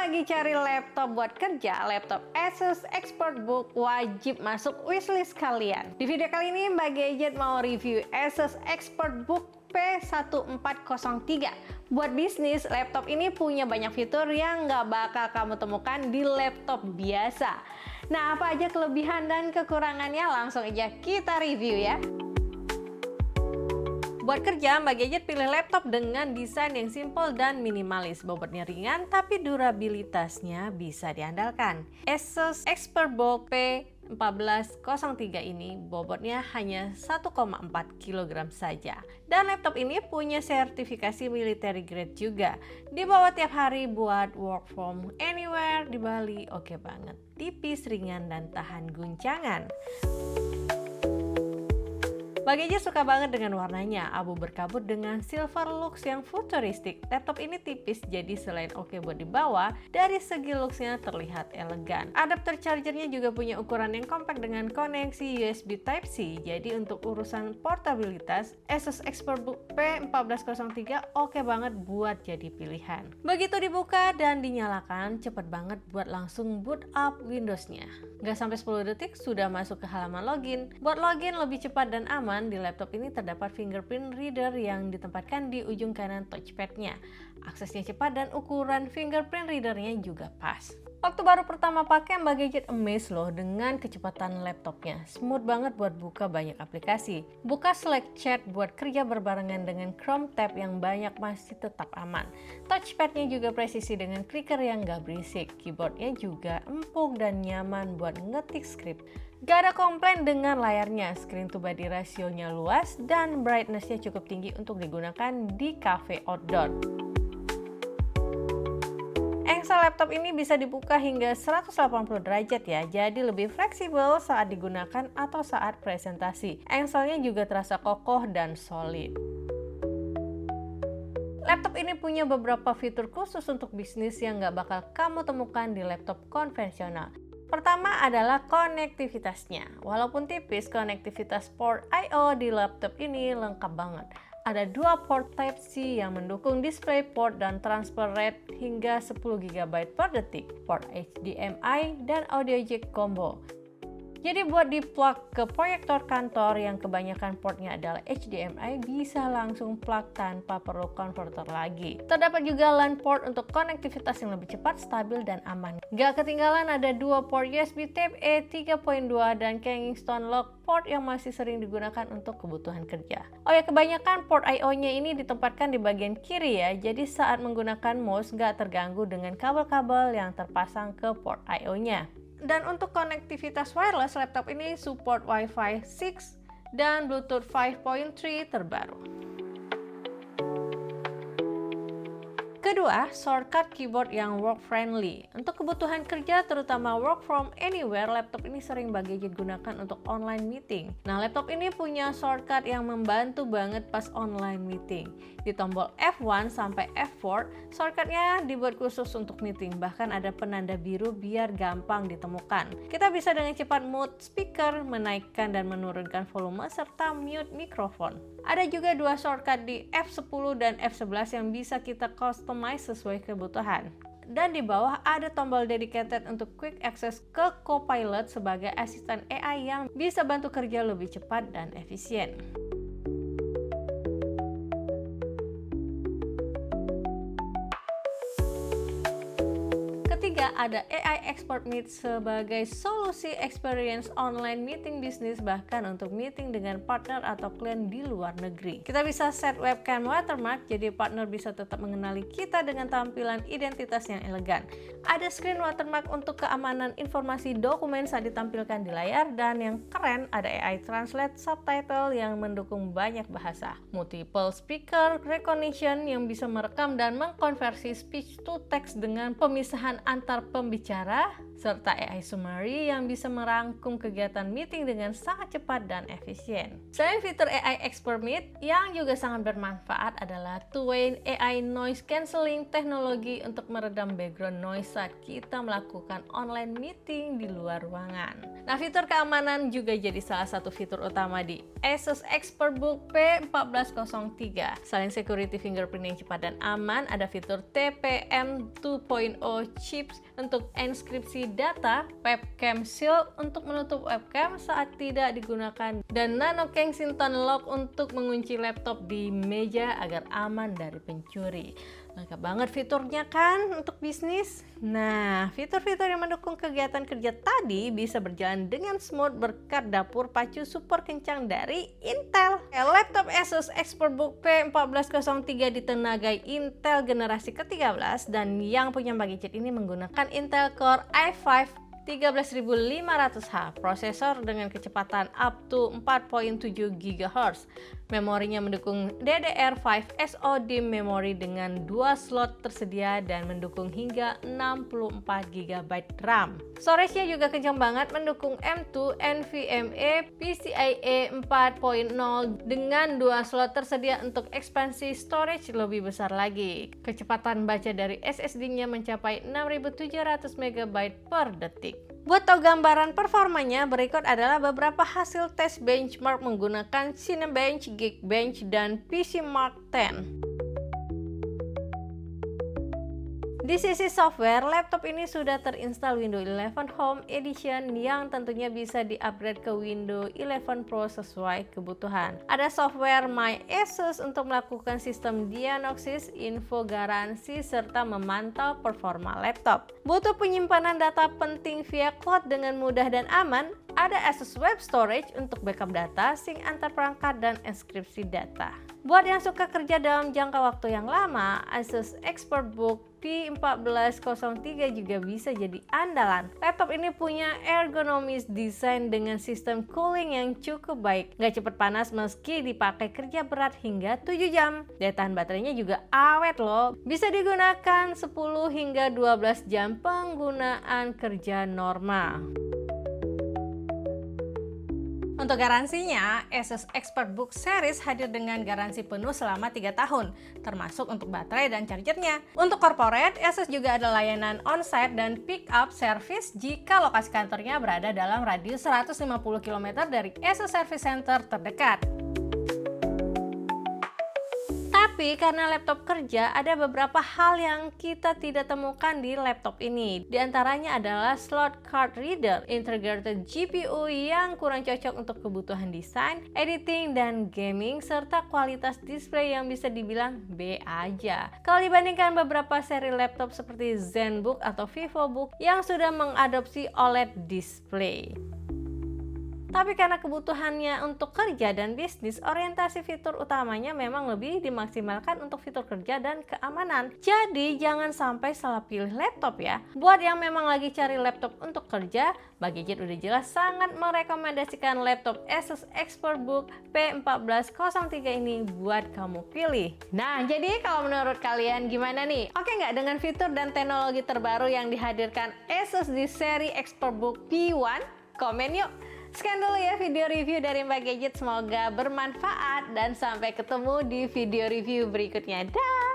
Lagi cari laptop buat kerja, laptop Asus ExpertBook wajib masuk wishlist kalian. Di video kali ini Mbak Gadget mau review Asus ExpertBook P1403. Buat bisnis, laptop ini punya banyak fitur yang nggak bakal kamu temukan di laptop biasa. Nah, apa aja kelebihan dan kekurangannya? Langsung aja kita review ya. Buat kerja, Mbak Gadget pilih laptop dengan desain yang simple dan minimalis. Bobotnya ringan, tapi durabilitasnya bisa diandalkan. Asus ExpertBook P1403 ini bobotnya hanya 1,4 kg saja. Dan laptop ini punya sertifikasi military grade juga. Dibawa tiap hari buat work from anywhere di Bali, oke banget. Tipis, ringan, dan tahan guncangan. Mbak Gadget suka banget dengan warnanya, abu berkabut dengan silver looks yang futuristik. Laptop ini tipis, jadi selain oke buat dibawa, dari segi looksnya terlihat elegan. Adapter chargernya juga punya ukuran yang kompak dengan koneksi USB Type-C. Jadi untuk urusan portabilitas, Asus ExpertBook P1403 oke banget buat jadi pilihan. Begitu dibuka dan dinyalakan, cepet banget buat langsung boot up Windows-nya. Nggak sampai 10 detik sudah masuk ke halaman login. Buat login lebih cepat dan aman, di laptop ini terdapat fingerprint reader yang ditempatkan di ujung kanan touchpad-nya. Aksesnya cepat dan ukuran fingerprint readernya juga pas. Waktu baru pertama pakai, Mbak Gadget amazed loh dengan kecepatan laptopnya. Smooth banget buat buka banyak aplikasi. Buka Slack chat buat kerja berbarengan dengan Chrome tab yang banyak masih tetap aman. Touchpad-nya juga presisi dengan clicker yang gak berisik. Keyboard-nya juga empuk dan nyaman buat ngetik script. Gak ada komplain dengan layarnya, screen to body rasionya luas dan brightness-nya cukup tinggi untuk digunakan di cafe outdoor. Engsel laptop ini bisa dibuka hingga 180 derajat ya, jadi lebih fleksibel saat digunakan atau saat presentasi. Engselnya juga terasa kokoh dan solid. Laptop ini punya beberapa fitur khusus untuk bisnis yang nggak bakal kamu temukan di laptop konvensional. Pertama adalah konektivitasnya. Walaupun tipis, konektivitas port I/O di laptop ini lengkap banget. Ada dua port Type-C yang mendukung DisplayPort dan transfer rate hingga 10 GB per detik, port HDMI, dan audio jack combo. Jadi buat di-plug ke proyektor kantor yang kebanyakan portnya adalah HDMI, bisa langsung plug tanpa perlu konverter lagi. Terdapat juga LAN port untuk konektivitas yang lebih cepat, stabil, dan aman. Gak ketinggalan ada dua port USB Type-A 3.2 dan Kingston Lock port yang masih sering digunakan untuk kebutuhan kerja. Oh ya, kebanyakan port I/O-nya ini ditempatkan di bagian kiri ya, jadi saat menggunakan mouse gak terganggu dengan kabel-kabel yang terpasang ke port I/O-nya. Dan untuk konektivitas wireless, laptop ini support Wi-Fi 6 dan Bluetooth 5.3 terbaru. Kedua, shortcut keyboard yang work-friendly. Untuk kebutuhan kerja, terutama work from anywhere, laptop ini sering Mbak Gadget gunakan untuk online meeting. Nah, laptop ini punya shortcut yang membantu banget pas online meeting. Di tombol F1 sampai F4, shortcutnya dibuat khusus untuk meeting. Bahkan ada penanda biru biar gampang ditemukan. Kita bisa dengan cepat mute speaker, menaikkan dan menurunkan volume, serta mute mikrofon. Ada juga dua shortcut di F10 dan F11 yang bisa kita customize sesuai kebutuhan. Dan di bawah ada tombol dedicated untuk quick access ke Copilot sebagai asisten AI yang bisa bantu kerja lebih cepat dan efisien. Ketiga, ada AI Expert Meet sebagai solusi experience online meeting bisnis, bahkan untuk meeting dengan partner atau klien di luar negeri. Kita bisa set webcam watermark, jadi partner bisa tetap mengenali kita dengan tampilan identitas yang elegan. Ada screen watermark untuk keamanan informasi dokumen saat ditampilkan di layar, dan yang keren ada AI Translate subtitle yang mendukung banyak bahasa. Multiple speaker recognition yang bisa merekam dan mengkonversi speech to text dengan pemisahan antar antar pembicara, serta AI summary yang bisa merangkum kegiatan meeting dengan sangat cepat dan efisien. Selain fitur AI Expert Meet, yang juga sangat bermanfaat adalah two-way AI Noise Cancelling teknologi untuk meredam background noise saat kita melakukan online meeting di luar ruangan. Nah, fitur keamanan juga jadi salah satu fitur utama di Asus ExpertBook P1403. Selain security fingerprint yang cepat dan aman, ada fitur TPM 2.0 chips untuk enskripsi data, webcam shield untuk menutup webcam saat tidak digunakan, dan Nano Kensington Lock untuk mengunci laptop di meja agar aman dari pencuri. Lengkap banget fiturnya kan untuk bisnis. Nah, fitur-fitur yang mendukung kegiatan kerja tadi bisa berjalan dengan smooth berkat dapur pacu super kencang dari Intel. Laptop Asus ExpertBook P1403 ditenagai Intel generasi ke-13 dan yang punya gadget ini menggunakan Intel Core i5 13500H, prosesor dengan kecepatan up to 4.7 GHz. Memorinya mendukung DDR5 SODIMM memory dengan 2 slot tersedia dan mendukung hingga 64 GB RAM. Storage-nya juga kencang banget, mendukung M2 NVMe PCIe 4.0 dengan 2 slot tersedia untuk ekspansi storage lebih besar lagi. Kecepatan baca dari SSD-nya mencapai 6700 MB per detik. Buat tahu gambaran performanya, berikut adalah beberapa hasil tes benchmark menggunakan Cinebench, Geekbench, dan PCMark 10. Di sisi software, laptop ini sudah terinstall Windows 11 Home Edition yang tentunya bisa di-upgrade ke Windows 11 Pro sesuai kebutuhan. Ada software My Asus untuk melakukan sistem diagnosis, info garansi, serta memantau performa laptop. Butuh penyimpanan data penting via cloud dengan mudah dan aman? Ada Asus Web Storage untuk backup data, sync antar perangkat, dan enskripsi data. Buat yang suka kerja dalam jangka waktu yang lama, Asus ExpertBook P1403 juga bisa jadi andalan. Laptop ini punya ergonomis desain dengan sistem cooling yang cukup baik. Gak cepet panas meski dipakai kerja berat hingga 7 jam. Daya tahan baterainya juga awet loh. Bisa digunakan 10 hingga 12 jam penggunaan kerja normal. Untuk garansinya, Asus ExpertBook Series hadir dengan garansi penuh selama 3 tahun, termasuk untuk baterai dan chargernya. Untuk corporate, Asus juga ada layanan on-site dan pick-up service jika lokasi kantornya berada dalam radius 150 km dari Asus Service Center terdekat. Tapi karena laptop kerja, ada beberapa hal yang kita tidak temukan di laptop ini. Di antaranya adalah slot card reader, integrated GPU yang kurang cocok untuk kebutuhan desain, editing, dan gaming, serta kualitas display yang bisa dibilang B aja. Kalau dibandingkan beberapa seri laptop seperti ZenBook atau VivoBook yang sudah mengadopsi OLED display. Tapi karena kebutuhannya untuk kerja dan bisnis, orientasi fitur utamanya memang lebih dimaksimalkan untuk fitur kerja dan keamanan. Jadi jangan sampai salah pilih laptop ya. Buat yang memang lagi cari laptop untuk kerja, Gadget udah jelas sangat merekomendasikan laptop Asus ExpertBook P1403 ini buat kamu pilih. Nah, jadi kalau menurut kalian gimana nih? Oke nggak dengan fitur dan teknologi terbaru yang dihadirkan Asus di seri ExpertBook P1? Komen yuk! Sekian dulu ya video review dari Mbak Gadget, semoga bermanfaat dan sampai ketemu di video review berikutnya. Dah!